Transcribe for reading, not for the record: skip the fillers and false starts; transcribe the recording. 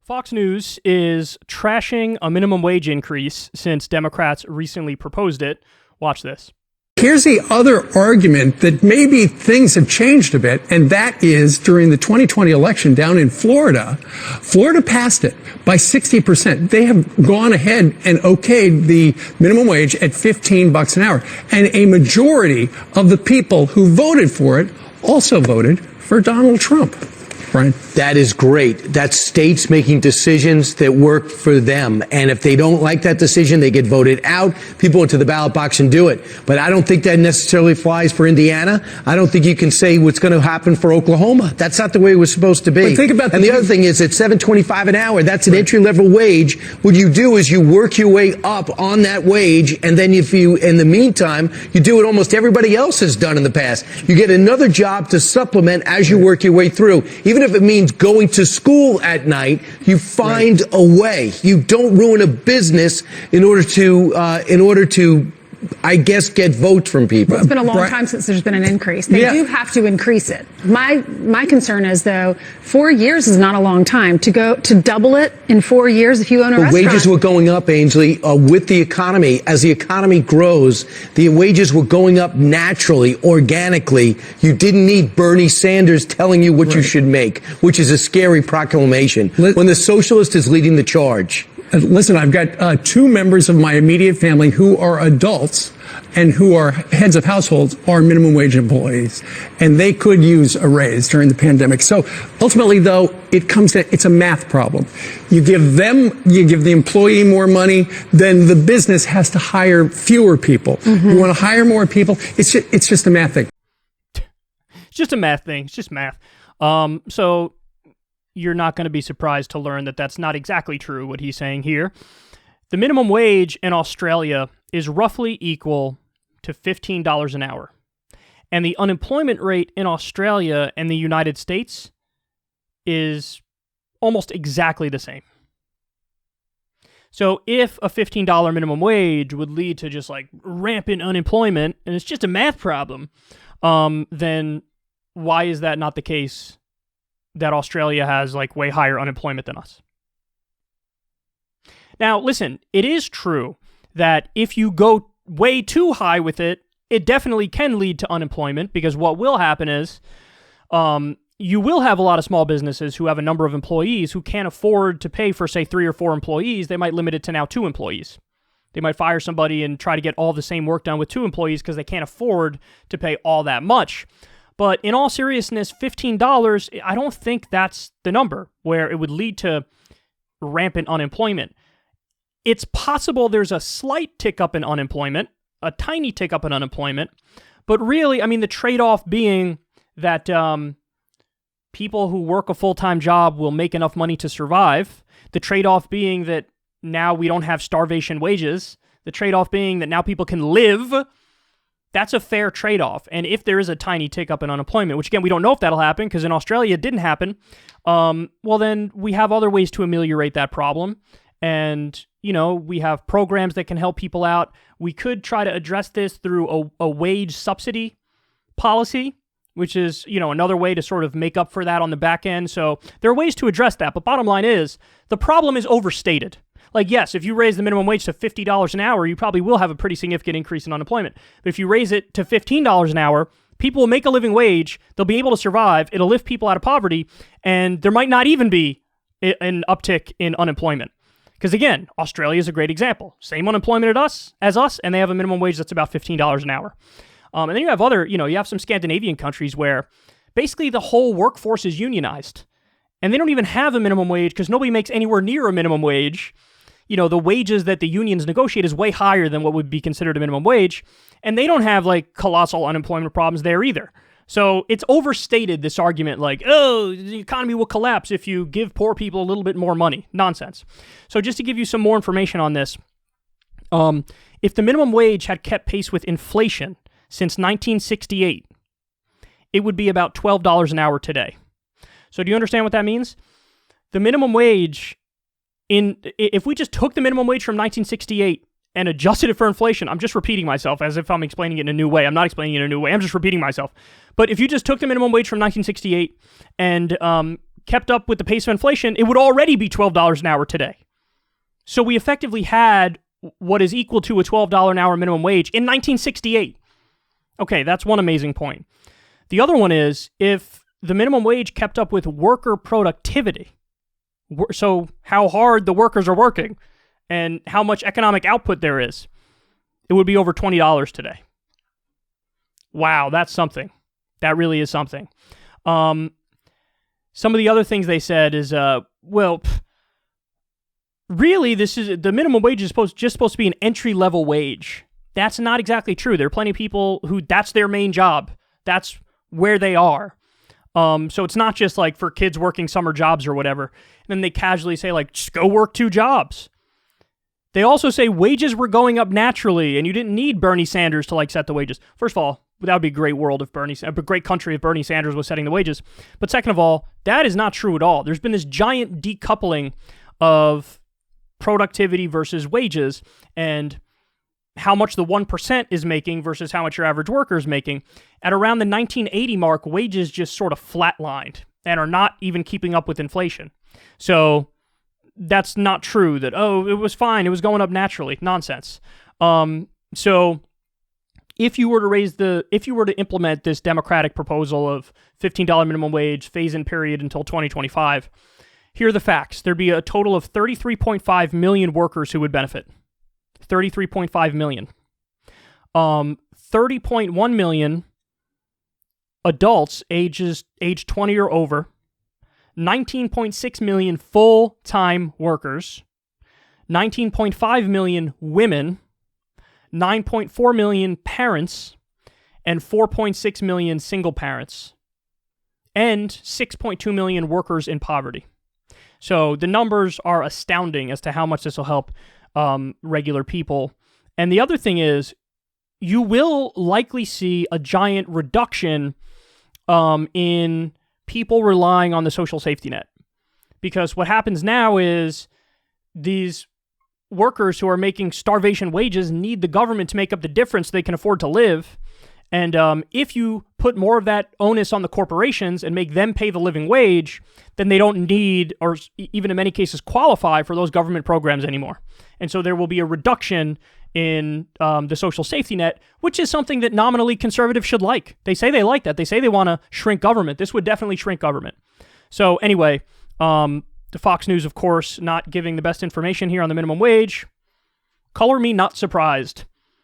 Fox News is trashing a minimum wage increase since Democrats recently proposed it. Watch this. Here's the other argument that maybe things have changed a bit, and that is during the 2020 election down in Florida. Florida passed it by 60%. They have gone ahead and okayed the minimum wage at $15 an hour. And a majority of the people who voted for it also voted for Donald Trump. Brian? That is great. That's states making decisions that work for them. And if they don't like that decision, they get voted out. People go to the ballot box and do it. But I don't think that necessarily flies for Indiana. I don't think you can say what's going to happen for Oklahoma. That's not the way it was supposed to be. But think about and the other thing is at $7.25 an hour, that's an entry-level wage. What you do is you work your way up on that wage, and then if you, in the meantime, you do what almost everybody else has done in the past. You get another job to supplement as you work your way through. Even if it means going to school at night, you find a way. You don't ruin a business in order to, I guess, get votes from people. It's been a long time since there's been an increase. They do have to increase it. My concern is, though, 4 years is not a long time to double it in 4 years if you own a restaurant. Wages were going up, Ainsley, with the economy. As the economy grows, the wages were going up naturally, organically. You didn't need Bernie Sanders telling you what you should make, which is a scary proclamation when the socialist is leading the charge. Listen, I've got two members of my immediate family who are adults and who are heads of households are minimum wage employees, and they could use a raise during the pandemic. So ultimately, though, it's a math problem. You give the employee more money, then the business has to hire fewer people. Mm-hmm. You want to hire more people. It's just a math thing. It's just a math thing. It's just math. So you're not going to be surprised to learn that that's not exactly true, what he's saying here. The minimum wage in Australia is roughly equal to $15 an hour. And the unemployment rate in Australia and the United States is almost exactly the same. So if a $15 minimum wage would lead to just like rampant unemployment, and it's just a math problem, then why is that not the case that Australia has like way higher unemployment than us? Now, listen, it is true that if you go way too high with it, it definitely can lead to unemployment, because what will happen is you will have a lot of small businesses who have a number of employees who can't afford to pay for, say, 3 or 4 employees. They might limit it to now 2 employees. They might fire somebody and try to get all the same work done with 2 employees because they can't afford to pay all that much. But in all seriousness, $15, I don't think that's the number where it would lead to rampant unemployment. It's possible there's a slight tick up in unemployment, a tiny tick up in unemployment, but really, I mean, the trade-off being that people who work a full-time job will make enough money to survive. The trade-off being that now we don't have starvation wages. The trade-off being that now people can live. That's a fair trade-off. And if there is a tiny tick up in unemployment, which again, we don't know if that'll happen because in Australia it didn't happen, well then we have other ways to ameliorate that problem. And, you know, we have programs that can help people out. We could try to address this through a wage subsidy policy, which is, you know, another way to sort of make up for that on the back end. So there are ways to address that. But bottom line is, the problem is overstated. Like, yes, if you raise the minimum wage to $50 an hour, you probably will have a pretty significant increase in unemployment. But if you raise it to $15 an hour, people will make a living wage, they'll be able to survive, it'll lift people out of poverty, and there might not even be an uptick in unemployment. Because again, Australia is a great example. Same unemployment as us, and they have a minimum wage that's about $15 an hour. And then you have you have some Scandinavian countries where basically the whole workforce is unionized. And they don't even have a minimum wage because nobody makes anywhere near a minimum wage. You know, the wages that the unions negotiate is way higher than what would be considered a minimum wage. And they don't have like colossal unemployment problems there either. So it's overstated, this argument like, oh, the economy will collapse if you give poor people a little bit more money. Nonsense. So just to give you some more information on this, if the minimum wage had kept pace with inflation since 1968, it would be about $12 an hour today. So do you understand what that means? The minimum wage, if we just took the minimum wage from 1968 and adjusted it for inflation, I'm just repeating myself as if I'm explaining it in a new way. I'm not explaining it in a new way. I'm just repeating myself. But if you just took the minimum wage from 1968 and kept up with the pace of inflation, it would already be $12 an hour today. So we effectively had what is equal to a $12 an hour minimum wage in 1968. Okay, that's one amazing point. The other one is if the minimum wage kept up with worker productivity, so how hard the workers are working and how much economic output there is, it would be over $20 today. Wow, that's something. That really is something. Some of the other things they said is, really, the minimum wage is just supposed to be an entry-level wage. That's not exactly true. There are plenty of people who that's their main job. That's where they are. So it's not just like for kids working summer jobs or whatever. And then they casually say like, just go work 2 jobs. They also say wages were going up naturally and you didn't need Bernie Sanders to like set the wages. First of all, that would be a great world if a great country if Bernie Sanders was setting the wages. But second of all, that is not true at all. There's been this giant decoupling of productivity versus wages and how much the 1% is making versus how much your average worker is making. At around the 1980 mark, wages just sort of flatlined and are not even keeping up with inflation. So that's not true that, it was fine, it was going up naturally. Nonsense. So if you were to implement this Democratic proposal of $15 minimum wage, phase-in period until 2025, here are the facts. There'd be a total of 33.5 million workers who would benefit. 33.5 million. 30.1 million adults age 20 or over. 19.6 million full-time workers. 19.5 million women. 9.4 million parents. And 4.6 million single parents. And 6.2 million workers in poverty. So the numbers are astounding as to how much this will help regular people. And the other thing is, you will likely see a giant reduction in people relying on the social safety net. Because what happens now is these workers who are making starvation wages need the government to make up the difference so they can afford to live. And if you put more of that onus on the corporations and make them pay the living wage, then they don't need, or even in many cases qualify for those government programs anymore. And so there will be a reduction in the social safety net, which is something that nominally conservatives should like. They say they like that. They say they want to shrink government. This would definitely shrink government. So anyway, the Fox News, of course, not giving the best information here on the minimum wage. Color me not surprised.